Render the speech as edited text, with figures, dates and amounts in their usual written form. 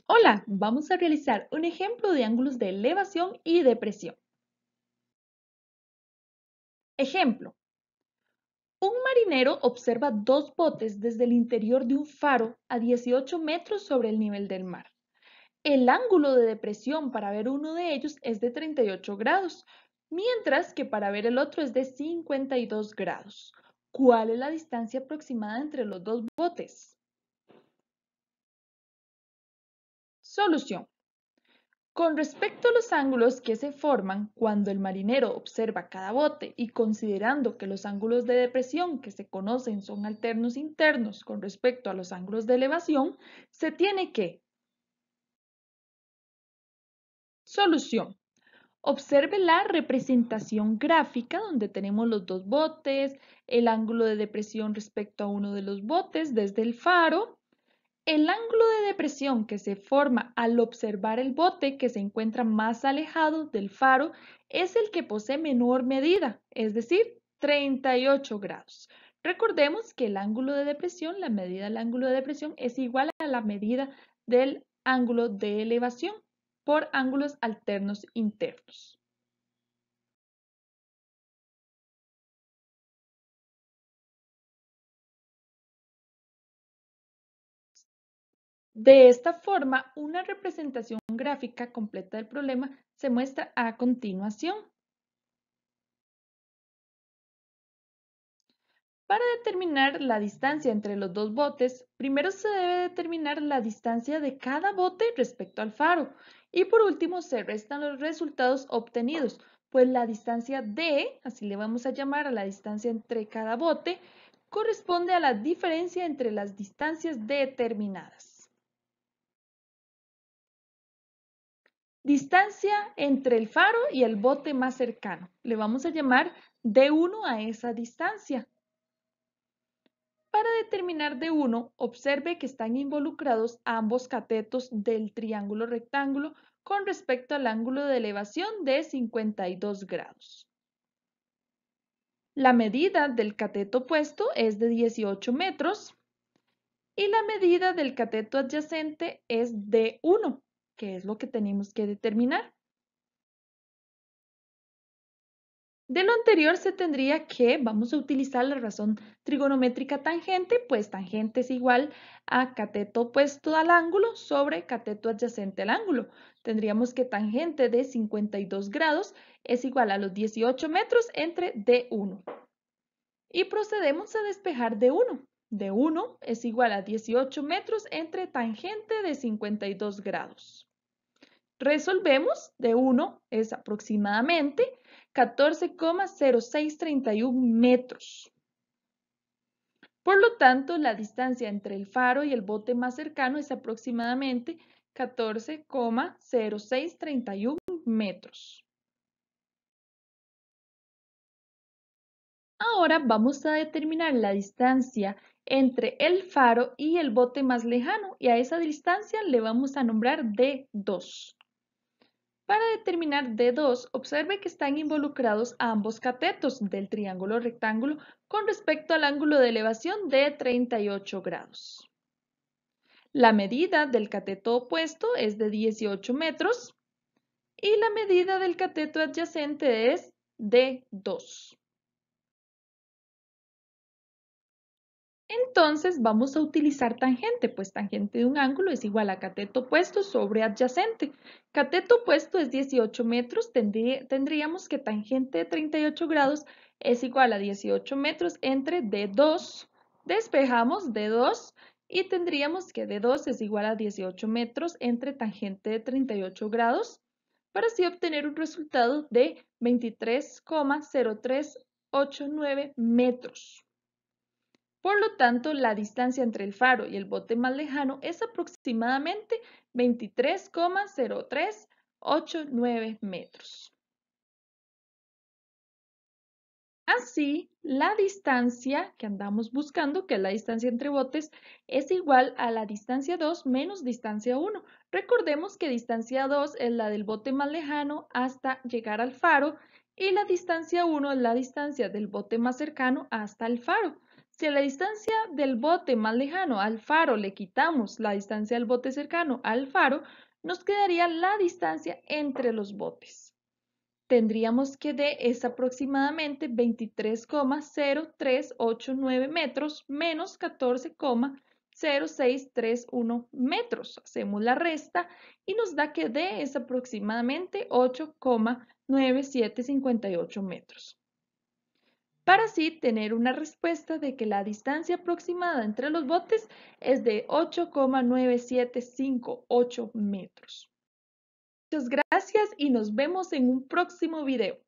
Hola, vamos a realizar un ejemplo de ángulos de elevación y depresión. Ejemplo, un marinero observa dos botes desde el interior de un faro a 18 metros sobre el nivel del mar. El ángulo de depresión para ver uno de ellos es de 38 grados, mientras que para ver el otro es de 52 grados. ¿Cuál es la distancia aproximada entre los dos botes? Solución. Con respecto a los ángulos que se forman cuando el marinero observa cada bote y considerando que los ángulos de depresión que se conocen son alternos internos con respecto a los ángulos de elevación, se tiene que solución. Observe la representación gráfica donde tenemos los dos botes, el ángulo de depresión respecto a uno de los botes desde el faro. El ángulo de depresión que se forma al observar el bote que se encuentra más alejado del faro es el que posee menor medida, es decir, 38 grados. Recordemos que el ángulo de depresión, la medida del ángulo de depresión es igual a la medida del ángulo de elevación por ángulos alternos internos. De esta forma, una representación gráfica completa del problema se muestra a continuación. Para determinar la distancia entre los dos botes, primero se debe determinar la distancia de cada bote respecto al faro y por último se restan los resultados obtenidos, pues la distancia D, así le vamos a llamar a la distancia entre cada bote, corresponde a la diferencia entre las distancias determinadas. Distancia entre el faro y el bote más cercano. Le vamos a llamar D1 a esa distancia. Para determinar D1, observe que están involucrados ambos catetos del triángulo rectángulo con respecto al ángulo de elevación de 52 grados. La medida del cateto opuesto es de 18 metros y la medida del cateto adyacente es D1, que es lo que tenemos que determinar. De lo anterior se tendría que, vamos a utilizar la razón trigonométrica tangente, pues tangente es igual a cateto opuesto al ángulo sobre cateto adyacente al ángulo. Tendríamos que tangente de 52 grados es igual a los 18 metros entre D1. Y procedemos a despejar D1. D1 es igual a 18 metros entre tangente de 52 grados. Resolvemos, D1 es aproximadamente 14,0631 metros. Por lo tanto, la distancia entre el faro y el bote más cercano es aproximadamente 14,0631 metros. Ahora vamos a determinar la distancia entre el faro y el bote más lejano y a esa distancia le vamos a nombrar D2. Para determinar D2, observe que están involucrados ambos catetos del triángulo rectángulo con respecto al ángulo de elevación de 38 grados. La medida del cateto opuesto es de 18 metros y la medida del cateto adyacente es D2. Entonces vamos a utilizar tangente, pues tangente de un ángulo es igual a cateto opuesto sobre adyacente. Cateto opuesto es 18 metros, tendríamos que tangente de 38 grados es igual a 18 metros entre D2. Despejamos D2 y tendríamos que D2 es igual a 18 metros entre tangente de 38 grados para así obtener un resultado de 23,0389 metros. Por lo tanto, la distancia entre el faro y el bote más lejano es aproximadamente 23,0389 metros. Así, la distancia que andamos buscando, que es la distancia entre botes, es igual a la distancia 2 menos distancia 1. Recordemos que distancia 2 es la del bote más lejano hasta llegar al faro y la distancia 1 es la distancia del bote más cercano hasta el faro. Si a la distancia del bote más lejano al faro le quitamos la distancia del bote cercano al faro, nos quedaría la distancia entre los botes. Tendríamos que D es aproximadamente 23,0389 metros menos 14,0631 metros. Hacemos la resta y nos da que D es aproximadamente 8,9758 metros. Para así tener una respuesta de que la distancia aproximada entre los botes es de 8,9758 metros. Muchas gracias y nos vemos en un próximo video.